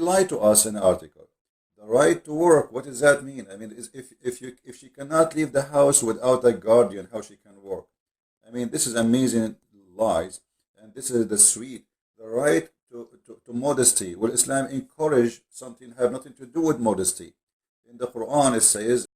lied to us in the article. The right to work, what does that mean? I mean, if she cannot leave the house without a guardian, how she can work? I mean, this is amazing lies, and this is the sweet. The right to modesty. Will Islam encourage something have nothing to do with modesty? In the Quran, it says,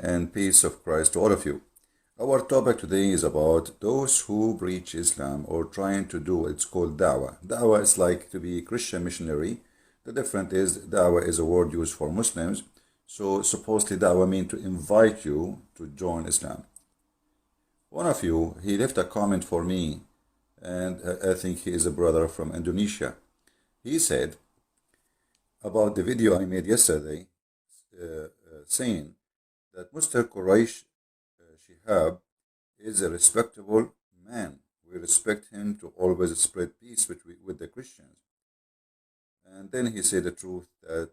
and peace of Christ to all of you. Our topic today is about those who preach Islam or trying to do it's called da'wah. Da'wah is like to be Christian missionary. The difference is da'wah is a word used for Muslims. So supposedly da'wah means to invite you to join Islam. One of you, he left a comment for me, and I think he is a brother from Indonesia. He said about the video I made yesterday, saying that Mr. Quraish Shihab is a respectable man. We respect him to always spread peace with the Christians. And then he said the truth that,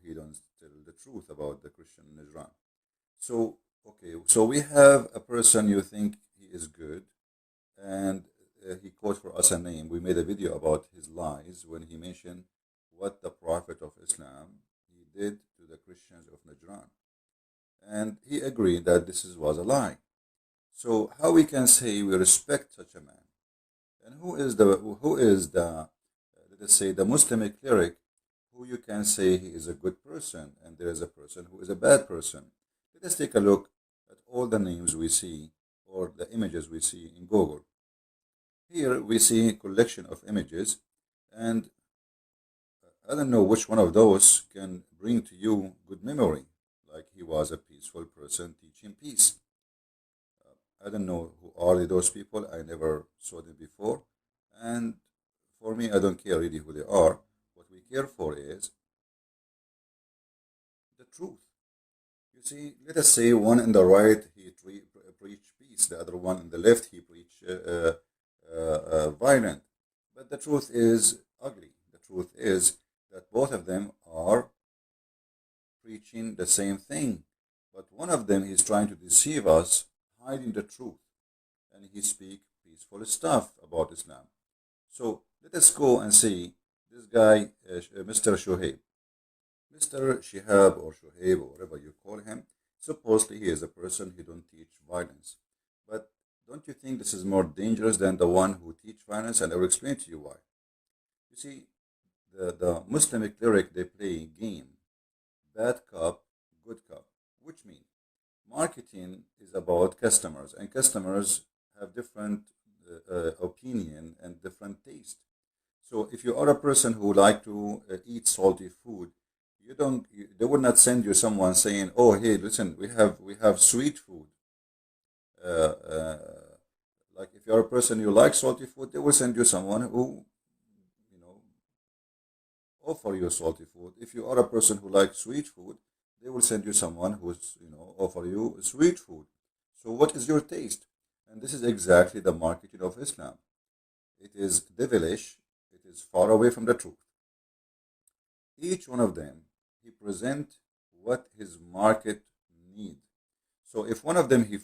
he don't tell the truth about the Christian Najran. So, okay, so we have a person you think he is good, and he quote for us a name. We made a video about his lies when he mentioned what the Prophet of Islam he did to the Christians of Najran. And he agreed that this was a lie. So how we can say we respect such a man? And who is the let us say the Muslim cleric who you can say he is a good person and there is a person who is a bad person? Let us take a look at all the names we see or the images we see in Google. Here we see a collection of images, and I don't know which one of those can bring to you good memory, like he was a peaceful person teaching peace. I don't know who are those people. I never saw them before. And for me, I don't care really who they are. What we care for is the truth. You see, let us say one in the right, he preached peace. The other one in the left, he preached violent. But the truth is ugly. The truth is that both of them are preaching the same thing, but one of them is trying to deceive us, hiding the truth, and he speak peaceful stuff about Islam. So let us go and see this guy, Mr. Shoaib. Mr. Shihab or Shoaib or whatever you call him, supposedly he is a person who don't teach violence. But don't you think this is more dangerous than the one who teach violence? And I will explain to you why. You see, the Muslim cleric, they play a game. Bad cop, good cop, which means marketing is about customers, and customers have different opinion and different taste. So if you are a person who like to eat salty food, they would not send you someone saying, "Oh, hey, listen, we have sweet food." Like if you are a person you like salty food, they will send you someone who offer you salty food. If you are a person who likes sweet food, they will send you someone who's offer you sweet food. So what is your taste? And this is exactly the marketing of Islam. It is devilish. It is far away from the truth. Each one of them, he present what his market need. So if one of them he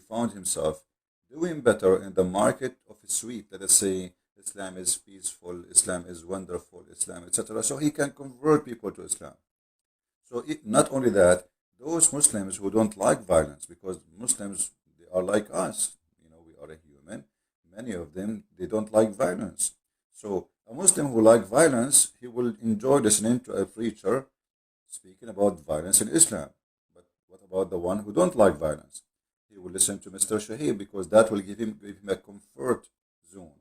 found himself doing better in the market of sweet, let us say Islam is peaceful, Islam is wonderful, Islam, etc. So he can convert people to Islam. So not only that, those Muslims who don't like violence, because Muslims, they are like us, we are a human, many of them, they don't like violence. So a Muslim who like violence, he will enjoy listening to a preacher speaking about violence in Islam. But What about the one who don't like violence? He will listen to Mr. Shahib because that will give him a comfort zone.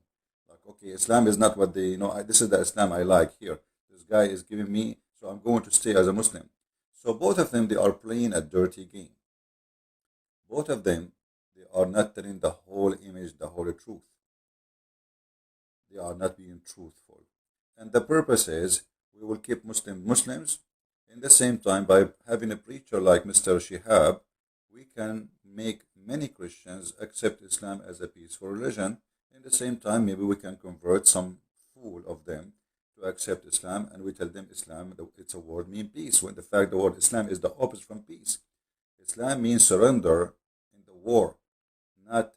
Like, okay, Islam is not what they, this is the Islam I like here. This guy is giving me, so I'm going to stay as a Muslim. So both of them, they are playing a dirty game. Both of them, they are not telling the whole image, the whole truth. They are not being truthful. And the purpose is we will keep Muslims. In the same time, by having a preacher like Mr. Shihab, we can make many Christians accept Islam as a peaceful religion. In the same time, maybe we can convert some fool of them to accept Islam, and we tell them Islam, it's a word mean peace, when the fact the word Islam is the opposite from peace. Islam means surrender in the war, not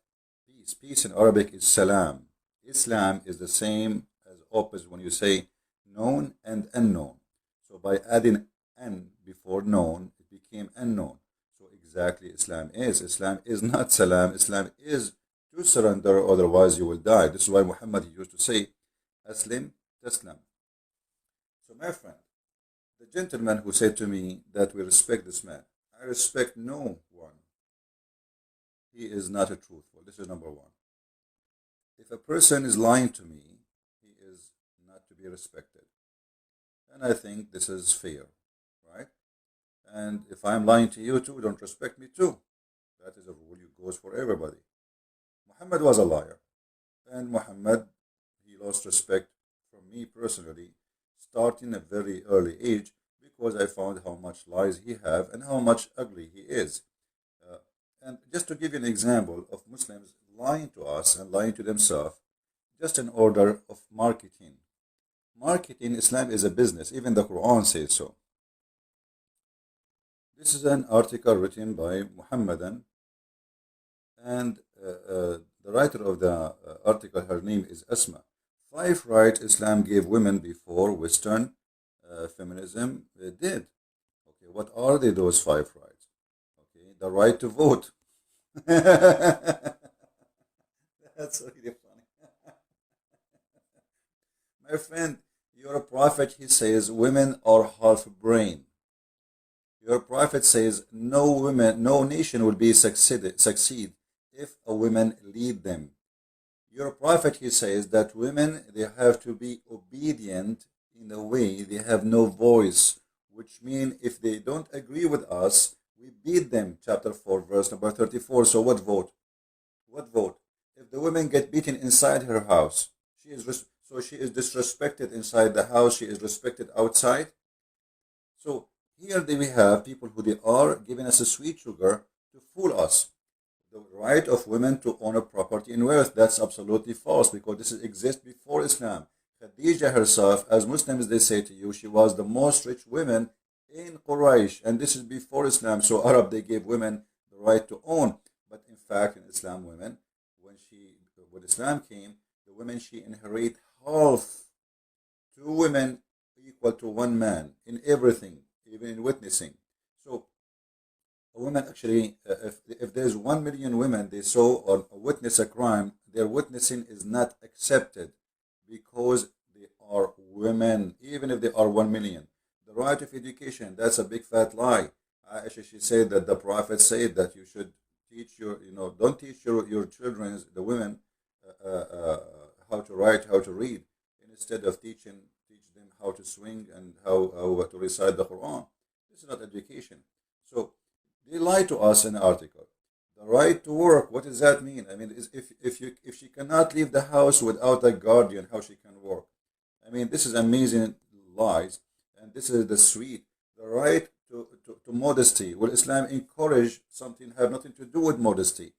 peace. Peace in Arabic is salam. Islam is the same as opposite when you say known and unknown. So by adding an before known, it became unknown. So exactly Islam is not salam. Islam is to surrender, otherwise you will die. This is why Muhammad used to say, Aslim Taslam. So my friend, the gentleman who said to me that we respect this man, I respect no one. He is not a truthful. This is number one. If a person is lying to me, he is not to be respected. And I think this is fair, right? And if I'm lying to you too, don't respect me too. That is a rule that goes for everybody. Muhammad was a liar. And Muhammad, he lost respect from me personally, starting at a very early age, because I found how much lies he have and how much ugly he is. And just to give you an example of Muslims lying to us and lying to themselves, just in order of marketing. Marketing, Islam is a business. Even the Quran says so. This is an article written by Muhammadan, and the writer of the article, her name is Asma. 5 rights Islam gave women before Western feminism did. Okay, what are they, those 5 rights? Okay, the right to vote. That's really funny. My friend, your prophet, he says women are half brain. Your prophet says no nation will be succeed if a woman lead them. Your prophet, he says that women, they have to be obedient in a way they have no voice, which means if they don't agree with us, we beat them. Chapter 4, verse number 34. So what vote? What vote? If the woman get beaten inside her house, she is disrespected inside the house, she is respected outside. So here we have people who they are giving us a sweet sugar to fool us. The right of women to own a property and wealth, that's absolutely false, because this exists before Islam. Khadija herself, as Muslims they say to you, she was the most rich woman in Quraish, and this is before Islam. So Arab, they gave women the right to own, but in fact in Islam, women, when Islam came, the women, she inherit half. 2 women equal to 1 man in everything, even in witnessing. So a woman actually, if there's 1 million women, they saw or witness a crime, their witnessing is not accepted because they are women, even if they are 1 million. The right of education, that's a big fat lie. Aisha, she said that the Prophet said that you should teach don't teach your children, the women, how to write, how to read, instead of teach them how to swing and how to recite the Quran. This is not education. So they lie to us in the article. The right to work, what does that mean? I mean, if she cannot leave the house without a guardian, how she can work? I mean, this is amazing lies, and this is the sweet. The right to modesty. Will Islam encourage something have nothing to do with modesty?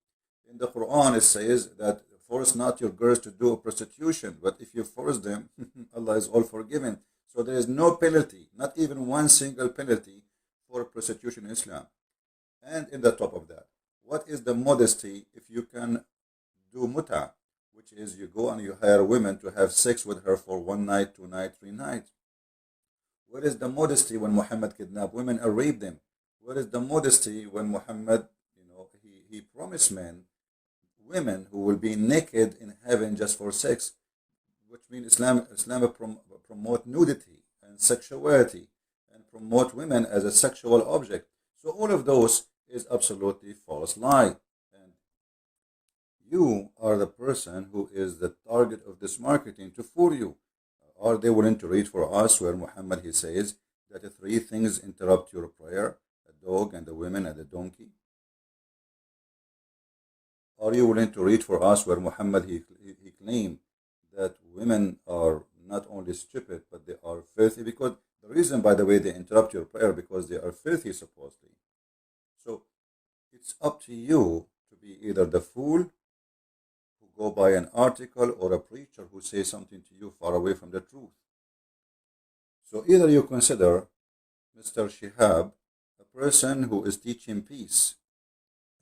In the Quran, it says that force not your girls to do prostitution, but if you force them, Allah is all forgiven. So there is no penalty, not even one single penalty for prostitution in Islam. And in the top of that, what is the modesty if you can do muta, which is you go and you hire women to have sex with her for 1 night, 2 nights, 3 nights? Where is the modesty when Muhammad kidnapped women and raped them? Where is the modesty when Muhammad, he promised women who will be naked in heaven just for sex, which means Islam promote nudity and sexuality and promote women as a sexual object. So So all of those is absolutely false lie. And you are the person who is the target of this marketing to fool you. Are they willing to read for us where Muhammad he says that the three things interrupt your prayer: a dog and a woman and a donkey? Are you willing to read for us where Muhammad he claimed that women are not only stupid but they are filthy? Because the reason, by the way, they interrupt your prayer because they are filthy supposedly. So it's up to you to be either the fool who go by an article or a preacher who says something to you far away from the truth. So either you consider Mr. Shihab a person who is teaching peace,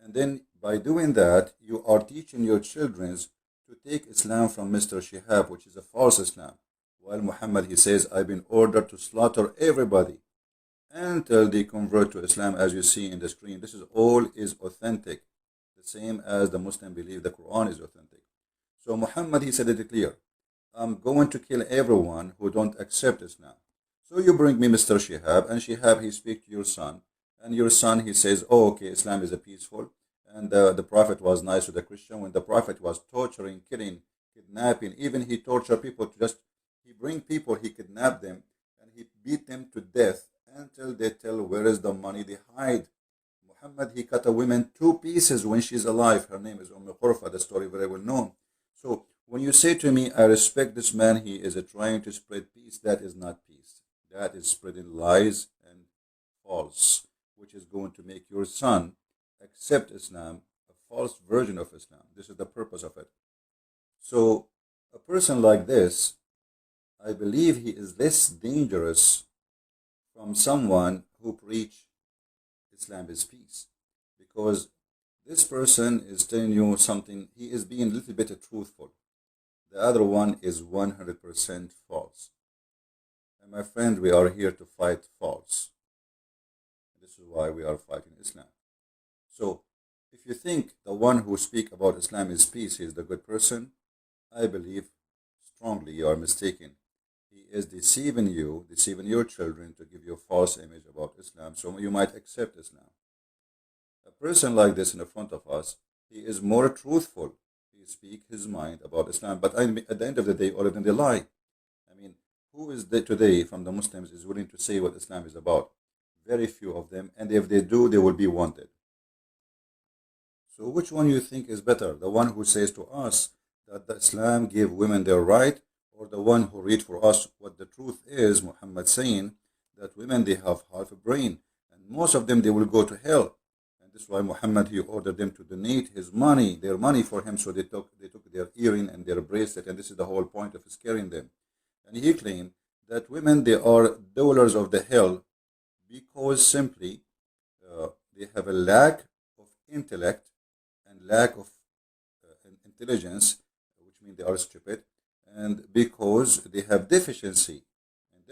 and then by doing that, you are teaching your children to take Islam from Mr. Shihab, which is a false Islam. While Muhammad, he says, I've been ordered to slaughter everybody until they convert to Islam, as you see in the screen. This is all is authentic, the same as the Muslim believe the Quran is authentic. So Muhammad, he said it clear, I'm going to kill everyone who don't accept Islam. So you bring me Mr. Shihab, and Shihab, he speaks to your son, and your son, he says, oh, okay, Islam is a peaceful, and the Prophet was nice to the Christian. When the Prophet was torturing, killing, kidnapping, even he tortured people to just, he bring people, he kidnap them, and he beat them to death until they tell where is the money they hide. Muhammad, he cut a woman 2 pieces when she's alive. Her name is Qurfa, the story very well known. So when you say to me, I respect this man, he is trying to spread peace, that is not peace. That is spreading lies and false, which is going to make your son accept Islam, a false version of Islam. This is the purpose of it. So a person like this, I believe he is less dangerous from someone who preach Islam is peace, because this person is telling you something, he is being a little bit truthful. The other one is 100% false. And my friend, we are here to fight false. This is why we are fighting Islam. So if you think the one who speaks about Islam is peace, he is the good person, I believe strongly you are mistaken. He is deceiving you, deceiving your children to give you a false image about Islam, so you might accept Islam. A person like this in the front of us, he is more truthful. He speaks his mind about Islam, but at the end of the day, all of them, they lie. I mean, who is there today from the Muslims is willing to say what Islam is about? Very few of them, and if they do, they will be wanted. So which one you think is better? The one who says to us that the Islam gave women their right, or the one who read for us what the truth is, Muhammad saying that women, they have half a brain, and most of them, they will go to hell. And this is why Muhammad, he ordered them to donate his money, their money for him, so they took their earring and their bracelet, and this is the whole point of scaring them. And he claimed that women, they are dwellers of the hell because simply they have a lack of intellect and lack of intelligence, which means they are stupid, and because they have deficiency in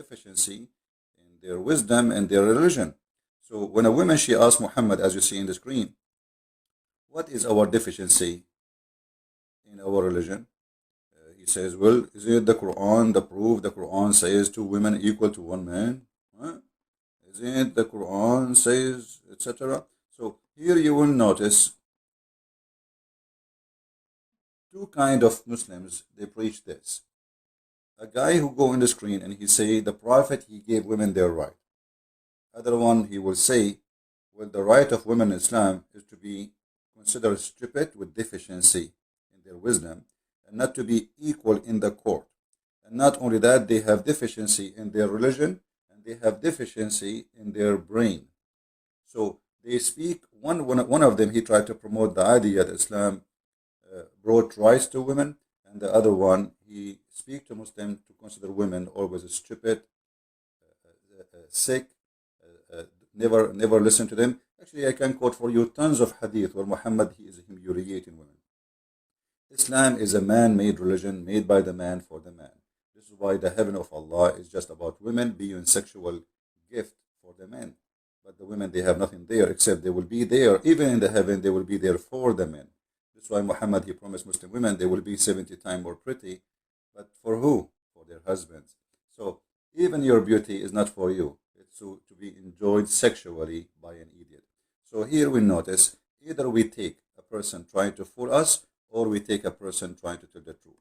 their wisdom and their religion. So when a woman, she asked Muhammad, as you see in the screen, what is our deficiency in our religion? He says, well, is it the Quran, the proof the Quran says 2 women equal to 1 man? Huh? Isn't the Quran says, etc.? So here you will notice 2 kind of Muslims, they preach this. A guy who go on the screen and he say, the Prophet, he gave women their right. Other one, he will say, well, the right of women in Islam is to be considered stupid with deficiency in their wisdom, and not to be equal in the court. And not only that, they have deficiency in their religion, and they have deficiency in their brain. So they speak, one of them, he tried to promote the idea that Islam brought rights to women, and the other one, he speak to Muslims to consider women always stupid, sick, never listen to them. Actually, I can quote for you tons of hadith where Muhammad, he is humiliating women. Islam is a man-made religion made by the man for the man. This is why the heaven of Allah is just about women being sexual gift for the men. But the women, they have nothing there except they will be there. Even in the heaven, they will be there for the men. That's why Muhammad, he promised Muslim women they will be 70 times more pretty. But for who? For their husbands. So even your beauty is not for you. It's to be enjoyed sexually by an idiot. So here we notice either we take a person trying to fool us or we take a person trying to tell the truth.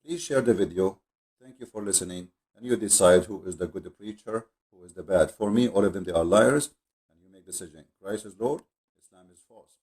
Please share the video. Thank you for listening, and you decide who is the good preacher, who is the bad. For me, all of them, they are liars, and you make decision. Christ is Lord, Islam is false.